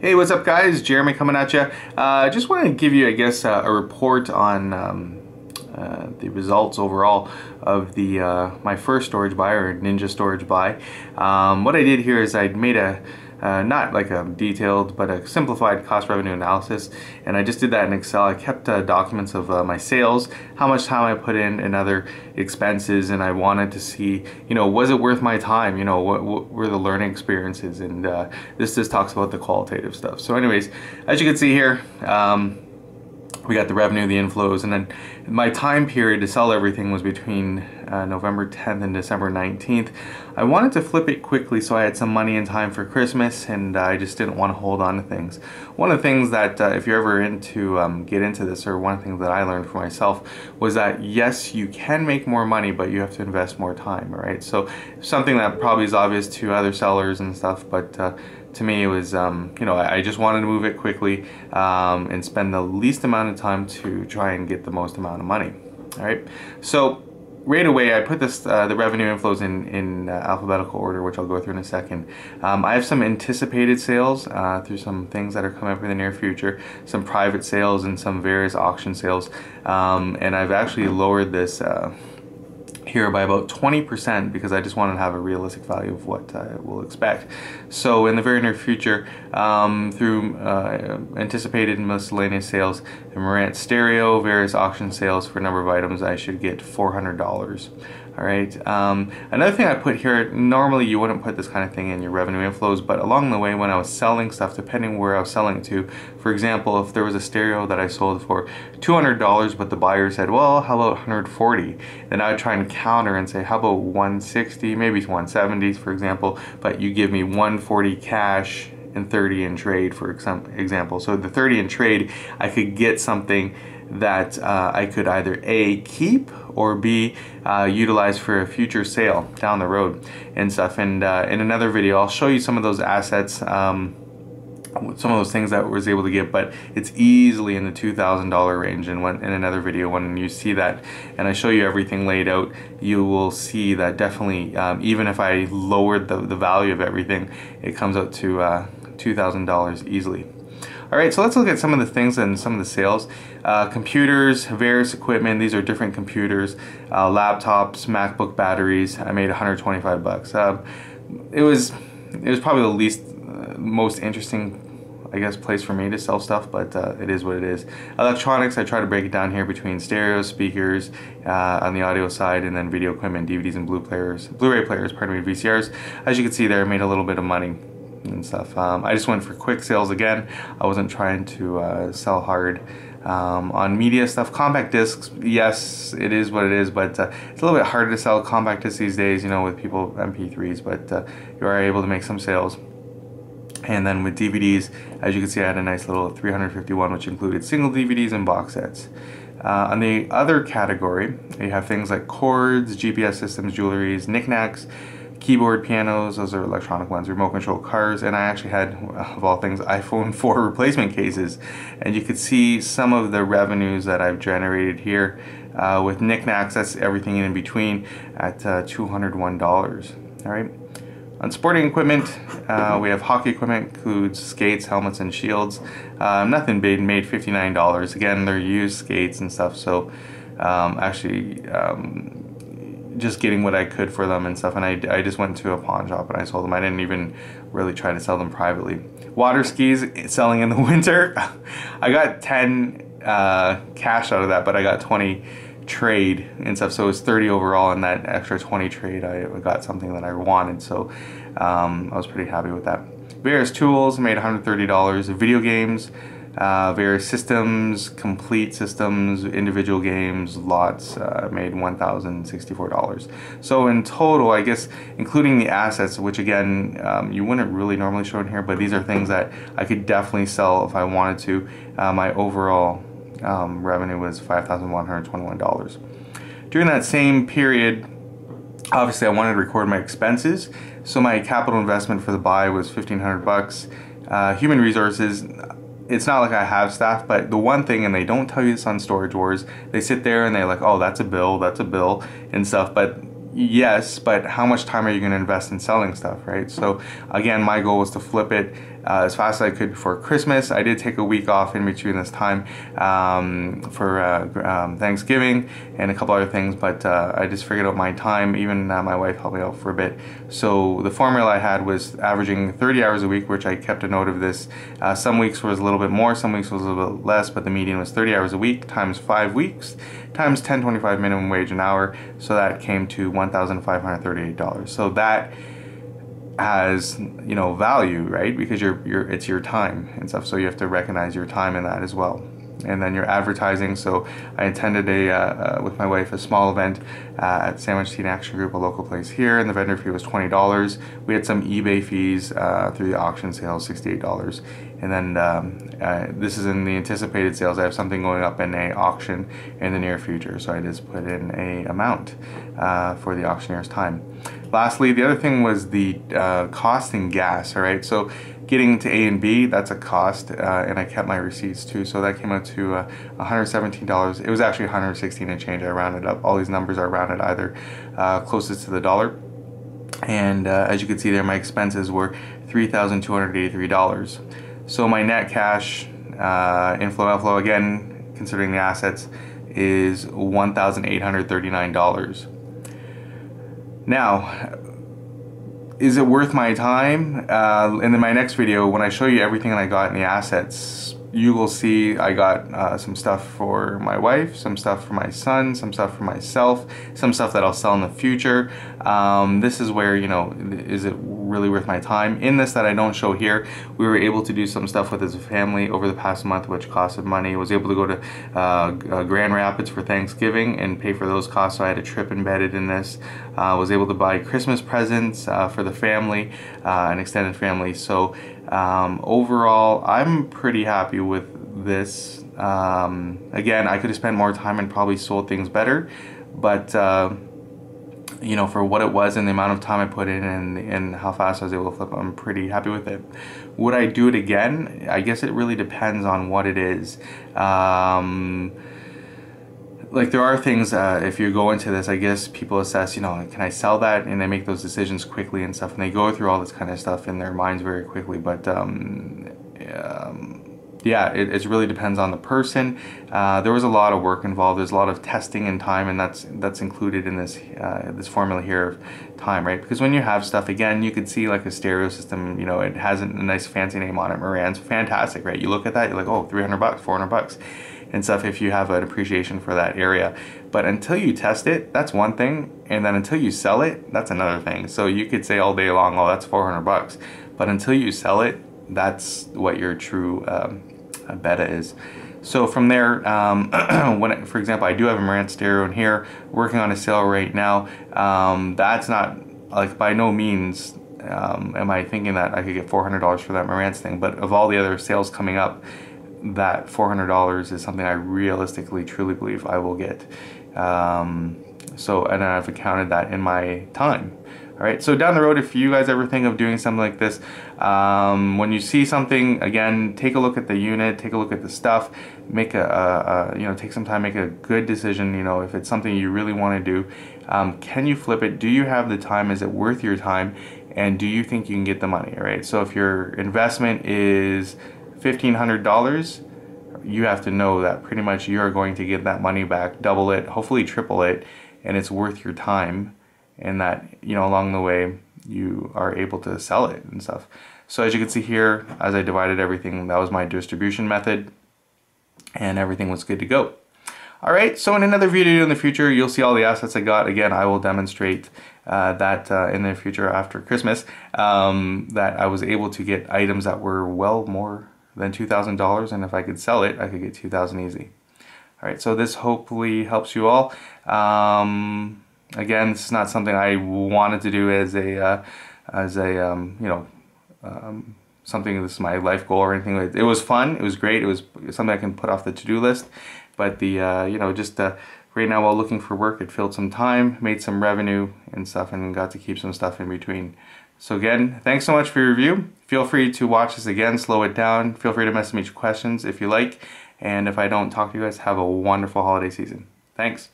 Hey, what's up guys? Jeremy coming at you. Just want to give you, I guess, a report on the results overall of the my first storage buy, or Ninja storage buy. What I did here is I made a not like a detailed but a simplified cost revenue analysis, and I just did that in Excel. I kept documents of my sales, how much time I put in, and other expenses, and I wanted to see, you know, was it worth my time, you know, what were the learning experiences, and this just talks about the qualitative stuff. So anyways, as you can see here, we got the revenue, the inflows, and then my time period to sell everything was between November 10th and December 19th. I wanted to flip it quickly so I had some money in time for Christmas, and I just didn't want to hold on to things. One of the things that if you're ever into get into this, or one of the things that I learned for myself was that yes, you can make more money, but you have to invest more time, right? So something that probably is obvious to other sellers and stuff, but to me it was, you know, I just wanted to move it quickly and spend the least amount of time to try and get the most amount of money. All right, so right away I put this the revenue inflows in alphabetical order, which I'll go through in a second. I have some anticipated sales through some things that are coming up in the near future, some private sales and some various auction sales, and I've actually lowered this here by about 20% because I just wanted to have a realistic value of what I will expect. So in the very near future, through anticipated miscellaneous sales, the Marantz stereo, various auction sales for a number of items, I should get $400. All right. Another thing I put here, normally you wouldn't put this kind of thing in your revenue inflows, but along the way when I was selling stuff, depending where I was selling it to, for example, if there was a stereo that I sold for $200, but the buyer said, well, how about 140? Then I would try and counter and say, how about 160, maybe 170, for example, but you give me 140 cash and 30 in trade, for example. So the 30 in trade, I could get something that I could either A, keep, or B, utilize for a future sale down the road and stuff. And in another video I'll show you some of those assets, some of those things that I was able to get, but it's easily in the $2,000 range. And in another video, when you see that and I show you everything laid out, you will see that definitely, even if I lowered the value of everything, it comes out to $2,000 easily. All right, so let's look at some of the things and some of the sales. Computers, various equipment. These are different computers, laptops, MacBook batteries. I made 125 bucks. It was probably the least most interesting, I guess, place for me to sell stuff, but it is what it is. Electronics, I try to break it down here between stereo, speakers on the audio side, and then video equipment, DVDs and Blu-ray players, pardon me, VCRs. As you can see there, I made a little bit of money and stuff. I just went for quick sales again. I wasn't trying to sell hard. On media stuff, compact discs, yes, it is what it is, but it's a little bit harder to sell compact discs these days, you know, with people MP3s, but you are able to make some sales. And then with DVDs, as you can see, I had a nice little 351, which included single DVDs and box sets. On the other category, you have things like cords, GPS systems, jewelries, knickknacks, keyboard, pianos, those are electronic ones, remote control cars, and I actually had, of all things, iPhone 4 replacement cases. And you could see some of the revenues that I've generated here. With knickknacks, that's everything in between, at $201. All right. On sporting equipment, we have hockey equipment, includes skates, helmets, and shields. Nothing big, made $59. Again, they're used skates and stuff, so actually just getting what I could for them and stuff. And I just went to a pawn shop and I sold them. I didn't even really try to sell them privately. Water skis, selling in the winter. I got 10 cash out of that, but I got 20 trade and stuff, so it was 30 overall. And that extra 20 trade, I got something that I wanted, so I was pretty happy with that. Various tools, made $130. Video games, various systems, complete systems, individual games, lots, made $1,064. So in total, I guess, including the assets, which again, you wouldn't really normally show in here, but these are things that I could definitely sell if I wanted to. My overall revenue was $5,121. During that same period, obviously I wanted to record my expenses, so my capital investment for the buy was $1,500. Human resources, it's not like I have staff, but the one thing, and they don't tell you this on Storage Wars, they sit there and they're like, oh, that's a bill and stuff, but Yes, but how much time are you going to invest in selling stuff, right? So again, my goal was to flip it as fast as I could before Christmas. I did take a week off in between this time for Thanksgiving and a couple other things, but I just figured out my time. Even my wife helped me out for a bit. So the formula I had was averaging 30 hours a week, which I kept a note of this. Some weeks was a little bit more, some weeks was a little bit less, but the median was 30 hours a week times 5 weeks times $10.25 minimum wage an hour. So that came to $1,538. So that has, you know, value, right? Because it's your time and stuff. So you have to recognize your time in that as well. And then your advertising. So I attended with my wife a small event at Sandwich Teen Action Group, a local place here, and the vendor fee was $20. We had some eBay fees through the auction sales, $68. And then this is in the anticipated sales. I have something going up in a auction in the near future, so I just put in a amount for the auctioneer's time. Lastly, the other thing was the cost in gas. All right, so getting to A and B, that's a cost, and I kept my receipts too, so that came out to $117. It was actually $116 and change. I rounded up. All these numbers are rounded either closest to the dollar. And as you can see there, my expenses were $3,283. So my net cash inflow outflow, again considering the assets, is $1,839. Now, is it worth my time? And in my next video, when I show you everything that I got in the assets, you will see I got some stuff for my wife, some stuff for my son, some stuff for myself, some stuff that I'll sell in the future. This is where, you know, is it really worth my time? In this that I don't show here, we were able to do some stuff with as a family over the past month, which costed money. I was able to go to Grand Rapids for Thanksgiving and pay for those costs, so I had a trip embedded in this. Was able to buy Christmas presents for the family, an extended family. So overall, I'm pretty happy with this. Again, I could have spent more time and probably sold things better, but you know, for what it was and the amount of time I put in and how fast I was able to flip, I'm pretty happy with it. Would I do it again? I guess it really depends on what it is. Like there are things, if you go into this, I guess people assess, you know, can I sell that? And they make those decisions quickly and stuff, and they go through all this kind of stuff in their minds very quickly. But yeah, it really depends on the person. There was a lot of work involved. There's a lot of testing and time, and that's included in this this formula here of time, right? Because when you have stuff, again, you could see like a stereo system, you know, it has a nice fancy name on it, Marantz, fantastic, right? You look at that, you're like, oh, $300, $400 and stuff if you have an appreciation for that area. But until you test it, that's one thing, and then until you sell it, that's another thing. So you could say all day long, oh, that's $400, but until you sell it, that's what your true beta is. So from there, for example, I do have a Marantz stereo in here, working on a sale right now. That's not, like, by no means am I thinking that I could get $400 for that Marantz thing, but of all the other sales coming up, that $400 is something I realistically, truly believe I will get. So, and I've accounted that in my time. All right, so down the road, if you guys ever think of doing something like this, when you see something, again, take a look at the unit, take a look at the stuff, make you know, take some time, make a good decision. You know, if it's something you really want to do, can you flip it? Do you have the time? Is it worth your time? And do you think you can get the money? All right, so if your investment is $1,500, you have to know that pretty much you're going to get that money back, double it, hopefully triple it, and it's worth your time, and that, you know, along the way you are able to sell it and stuff. So as you can see here, as I divided everything, that was my distribution method, and everything was good to go. All right, so in another video in the future, you'll see all the assets I got. Again, I will demonstrate that in the future after Christmas, that I was able to get items that were well more than $2,000, and if I could sell it, I could get $2,000 easy. All right, so this hopefully helps you all. Again, this is not something I wanted to do as a you know, something, this is my life goal or anything. It was fun, it was great, it was something I can put off the to-do list, but the you know, just right now while looking for work, it filled some time, made some revenue and stuff, and got to keep some stuff in between. So again, thanks so much for your review. Feel free to watch this again, slow it down. Feel free to message me questions if you like. And if I don't talk to you guys, have a wonderful holiday season. Thanks.